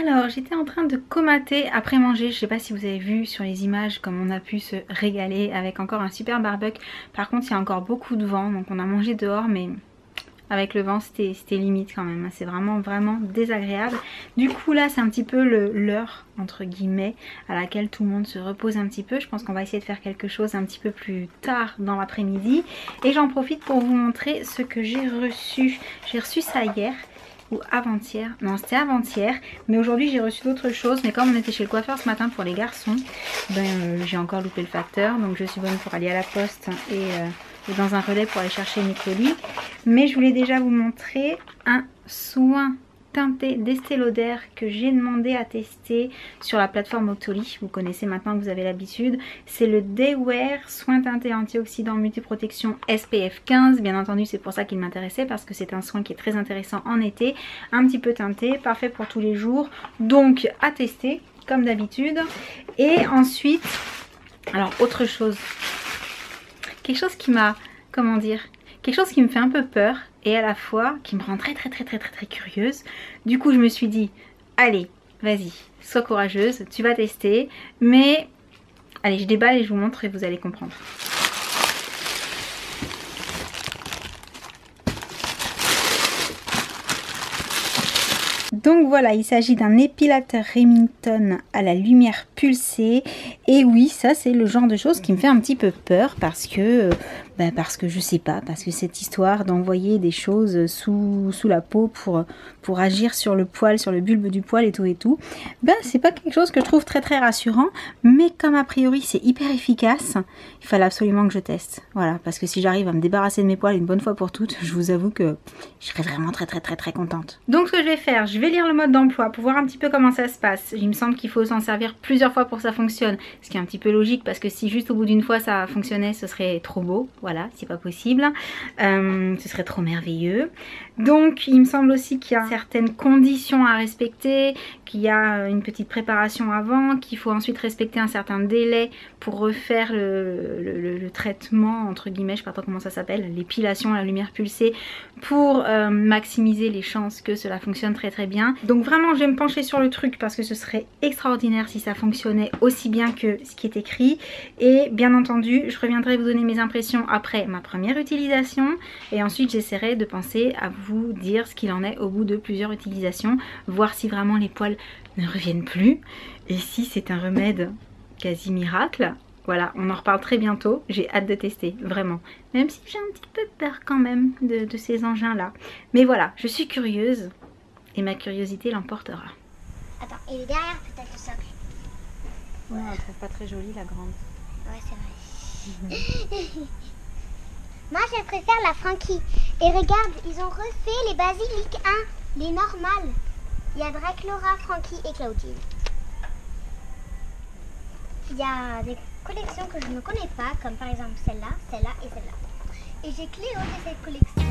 Alors j'étais en train de comater après manger, je sais pas si vous avez vu sur les images comme on a pu se régaler avec encore un super barbecue. Par contre il y a encore beaucoup de vent donc on a mangé dehors mais avec le vent c'était limite quand même, c'est vraiment désagréable. Du coup là c'est un petit peu l'heure entre guillemets à laquelle tout le monde se repose un petit peu. Je pense qu'on va essayer de faire quelque chose un petit peu plus tard dans l'après-midi. Et j'en profite pour vous montrer ce que j'ai reçu. J'ai reçu ça hier. Ou avant-hier, non c'était avant-hier, mais aujourd'hui j'ai reçu d'autres choses, mais comme on était chez le coiffeur ce matin pour les garçons, j'ai encore loupé le facteur, donc je suis bonne pour aller à la poste et dans un relais pour aller chercher mes colis. Mais je voulais déjà vous montrer un soin teinté d'Estée Lauder que j'ai demandé à tester sur la plateforme Octoly. Vous connaissez maintenant que vous avez l'habitude. C'est le Day Wear soin teinté antioxydant multiprotection SPF 15. Bien entendu c'est pour ça qu'il m'intéressait parce que c'est un soin qui est très intéressant en été. Un petit peu teinté, parfait pour tous les jours. Donc à tester comme d'habitude. Et ensuite, alors autre chose. Quelque chose qui m'a, comment dire, quelque chose qui me fait un peu peur et à la fois qui me rend très curieuse. Du coup je me suis dit allez vas-y sois courageuse, tu vas tester, mais allez je déballe et je vous montre et vous allez comprendre. Donc voilà, il s'agit d'un épilateur Remington à la lumière pulsée. Et oui, ça c'est le genre de choses qui me fait un petit peu peur parce que je sais pas, parce que cette histoire d'envoyer des choses sous la peau pour agir sur le poil, sur le bulbe du poil et tout, c'est pas quelque chose que je trouve très rassurant. Mais comme a priori c'est hyper efficace, il fallait absolument que je teste. Voilà, parce que si j'arrive à me débarrasser de mes poils une bonne fois pour toutes, je vous avoue que je serais vraiment très contente. Donc ce que je vais faire, je vais lire le mode d'emploi pour voir un petit peu comment ça se passe. Il me semble qu'il faut s'en servir plusieurs fois pour que ça fonctionne, ce qui est un petit peu logique parce que si juste au bout d'une fois ça fonctionnait, ce serait trop beau. Voilà, c'est pas possible. Ce serait trop merveilleux. Donc il me semble aussi qu'il y a certaines conditions à respecter, qu'il y a une petite préparation avant, qu'il faut ensuite respecter un certain délai pour refaire le traitement, entre guillemets, je sais pas trop comment ça s'appelle, l'épilation à la lumière pulsée, pour maximiser les chances que cela fonctionne très bien. Donc vraiment je vais me pencher sur le truc parce que ce serait extraordinaire si ça fonctionnait aussi bien que ce qui est écrit. Et bien entendu je reviendrai vous donner mes impressions après ma première utilisation et ensuite j'essaierai de penser à vous dire ce qu'il en est au bout de plusieurs utilisations, voir si vraiment les poils ne reviennent plus et si c'est un remède quasi miracle. Voilà, on en reparle très bientôt, j'ai hâte de tester, vraiment. Même si j'ai un petit peu peur quand même de ces engins-là. Mais voilà, je suis curieuse et ma curiosité l'emportera. Attends, et derrière peut-être le socle. Ouais, on trouve pas très jolie la grande. Ouais, c'est vrai. Moi, je préfère la Frankie. Et regarde, ils ont refait les Basilic 1, les normales. Il y a Draculaura, Frankie et Claudine. Il y a des collections que je ne connais pas, comme par exemple celle-là, celle-là et celle-là. Et j'ai Cléo de cette collection.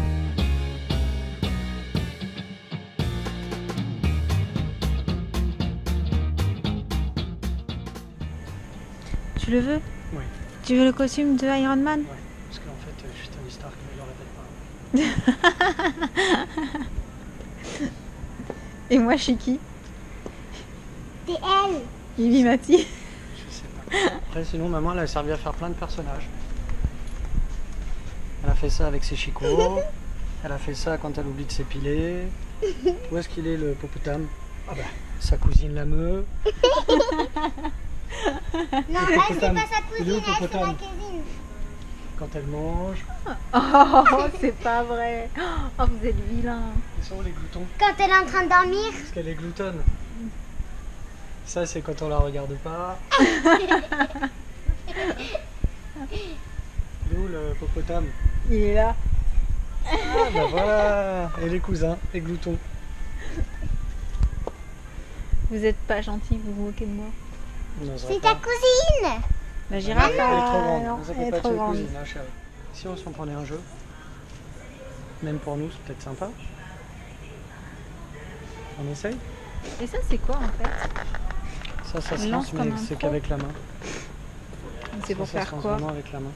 Tu le veux? Oui. Tu veux le costume de Iron Man? Ouais, parce qu'en fait, je suis Tony Stark, mais je le répète pas. Et moi, je suis qui? C'est elle. Vivi Mati. Je sais pas. Après, sinon, maman, elle a servi à faire plein de personnages. Elle a fait ça avec ses chicots. Elle a fait ça quand elle oublie de s'épiler. Où est-ce qu'il est, le Popotam? Ah bah, sa cousine la meuf. Non, elle, c'est pas sa Il est où, cousine, elle, c'est Popotam? ma cousine. Quand elle mange. Oh, c'est pas vrai. Oh, vous êtes vilain. Ils sont où les gloutons? Quand elle est en train de dormir. Parce qu'elle est gloutonne. Ça, c'est quand on la regarde pas. Il est où le Popotam? Il est là. Ah bah voilà. Et les cousins, les gloutons. Vous êtes pas gentil, vous vous moquez de moi. C'est ta cousine. La girafe, Elle est trop grande. non, Vous elle avez est pas trop de grande. cousine, hein, chérie. Si on s'en prenait un jeu, même pour nous, c'est peut-être sympa. On essaye? Et ça, c'est quoi en fait? Ça se On lance lance, mais comme un c'est pro. qu'avec la main. C'est pour Ça faire se lance quoi? vraiment avec la main.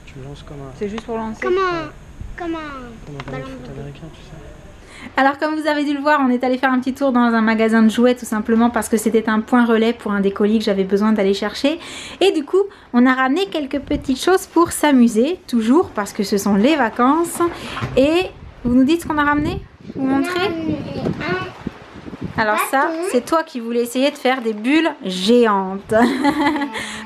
Tu le lances comme un C'est juste pour lancer? Comment un ballon de ballon foot de américain, tu sais. Alors comme vous avez dû le voir, on est allé faire un petit tour dans un magasin de jouets tout simplement parce que c'était un point relais pour un des colis que j'avais besoin d'aller chercher. Et du coup, on a ramené quelques petites choses pour s'amuser, toujours parce que ce sont les vacances. Et vous nous dites ce qu'on a ramené? Vous montrez? Alors ça, c'est toi qui voulais essayer de faire des bulles géantes.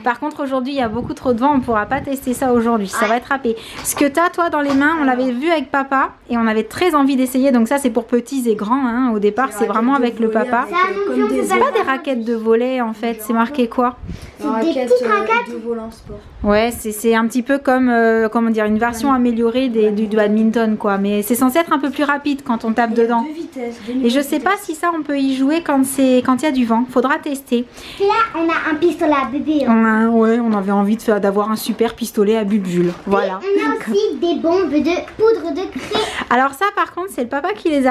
Par contre, aujourd'hui, il y a beaucoup trop de vent. On ne pourra pas tester ça aujourd'hui. Ça va être râpé. Ce que tu as, toi, dans les mains, on l'avait vu avec papa. Et on avait très envie d'essayer. Donc ça, c'est pour petits et grands. Hein. Au départ, c'est vraiment avec le papa. C'est pas des raquettes de volley, en fait. C'est marqué quoi? C'est des petites raquettes de volant sport. Ouais, c'est un petit peu comme comment dire, une version améliorée du badminton, quoi. Mais c'est censé être un peu plus rapide quand on tape dedans. Deux vitesses, Et je sais pas si ça, on peut y jouer quand il y a du vent. Faudra tester. Là, on a un pistolet à bébé. On avait envie d'avoir un super pistolet à bulbule. Voilà. Et on a aussi des bombes de poudre de craie. Alors ça, par contre, c'est le papa qui les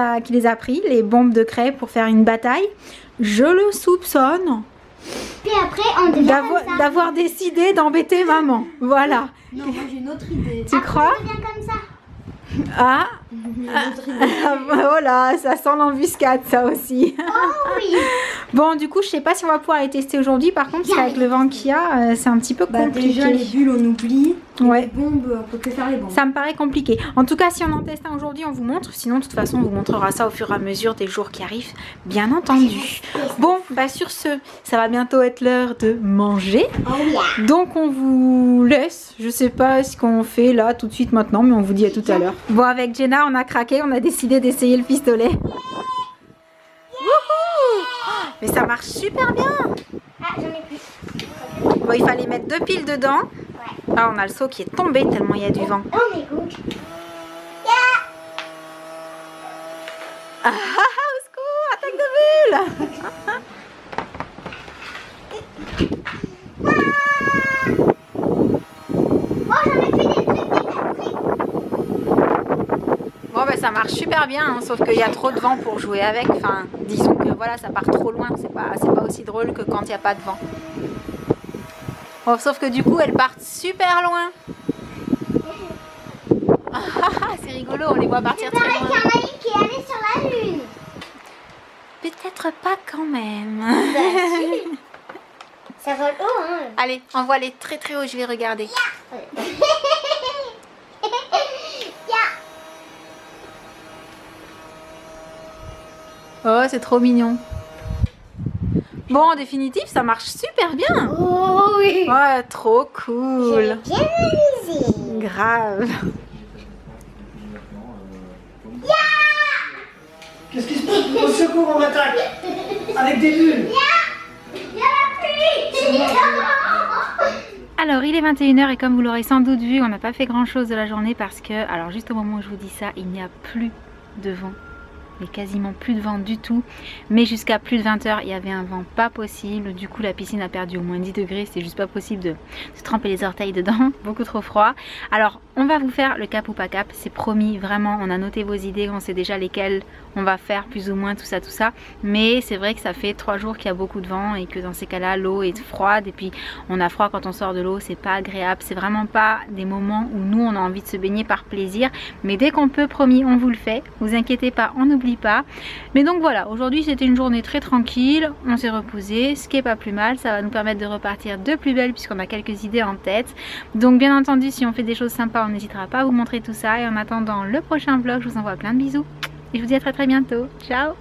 a pris, les bombes de craie pour faire une bataille. Je le soupçonne Puis après, on devient comme ça. d'avoir décidé d'embêter maman. Voilà. Non, moi j'ai une autre idée. Tu crois? On devient comme ça. Ah, Une autre idée. voilà, ça sent l'embuscade, ça aussi. Oh oui. Bon, du coup, je sais pas si on va pouvoir les tester aujourd'hui. Par contre, c'est avec le vent qu'il y a, c'est un petit peu compliqué. Déjà, les bulles, on oublie. Ouais. Les bombes, on peut que faire les bombes. Ça me paraît compliqué. En tout cas, si on en teste un aujourd'hui, on vous montre. Sinon, de toute façon, on vous montrera ça au fur et à mesure des jours qui arrivent, bien entendu. Bon, bah sur ce, ça va bientôt être l'heure de manger. Oh yeah. Donc, on vous laisse. Je sais pas ce qu'on fait là tout de suite maintenant, mais on vous dit à tout à l'heure. Bon, avec Jenna, on a craqué. On a décidé d'essayer le pistolet. Wouhou! Mais ça marche super bien. Ah, j'en ai plus. Bon, il fallait mettre 2 piles dedans. Ouais. Ah, on a le seau qui est tombé tellement il y a du vent. Oh my god. Ah, au secours, attaque de bulle. Oh, j'en ai fait des trucs. Bon, ben ça marche super bien, hein, sauf qu'il y a trop de vent pour jouer avec. Enfin, disons que voilà, ça part trop loin. C'est pas aussi drôle que quand il n'y a pas de vent. Bon, sauf que du coup, elles partent super loin. C'est rigolo, on les voit partir Il très paraît qu'il y loin. en a une qui est allée sur la lune. Peut-être pas quand même. Ça vole haut, hein. Allez, envoie-les très très haut, je vais regarder. Oh, c'est trop mignon. Bon, en définitive, ça marche super bien. Oh oui. Ouais, trop J'ai cool. bien amusé. Grave. Qu'est-ce qui se passe? Au secours, on m'attaque! Avec des bulles! Il y a la pluie. Alors, il est 21h et comme vous l'aurez sans doute vu, on n'a pas fait grand chose de la journée parce que, alors juste au moment où je vous dis ça, il n'y a plus de vent. Mais quasiment plus de vent du tout. Mais jusqu'à plus de 20h, il y avait un vent pas possible. Du coup, la piscine a perdu au moins 10 degrés. C'était juste pas possible de tremper les orteils dedans. Beaucoup trop froid. Alors, on va vous faire le cap ou pas cap. C'est promis, vraiment. On a noté vos idées. On sait déjà lesquelles on va faire, plus ou moins, tout ça, tout ça. Mais c'est vrai que ça fait 3 jours qu'il y a beaucoup de vent et que dans ces cas-là, l'eau est froide. Et puis, on a froid quand on sort de l'eau. C'est pas agréable. C'est vraiment pas des moments où nous, on a envie de se baigner par plaisir. Mais dès qu'on peut, promis, on vous le fait. Vous inquiétez pas, on n'oublie pas. Mais donc voilà, aujourd'hui c'était une journée très tranquille, on s'est reposé, ce qui est pas plus mal, ça va nous permettre de repartir de plus belle puisqu'on a quelques idées en tête. Donc bien entendu, si on fait des choses sympas, on n'hésitera pas à vous montrer tout ça. Et en attendant le prochain vlog, je vous envoie plein de bisous et je vous dis à très bientôt. Ciao!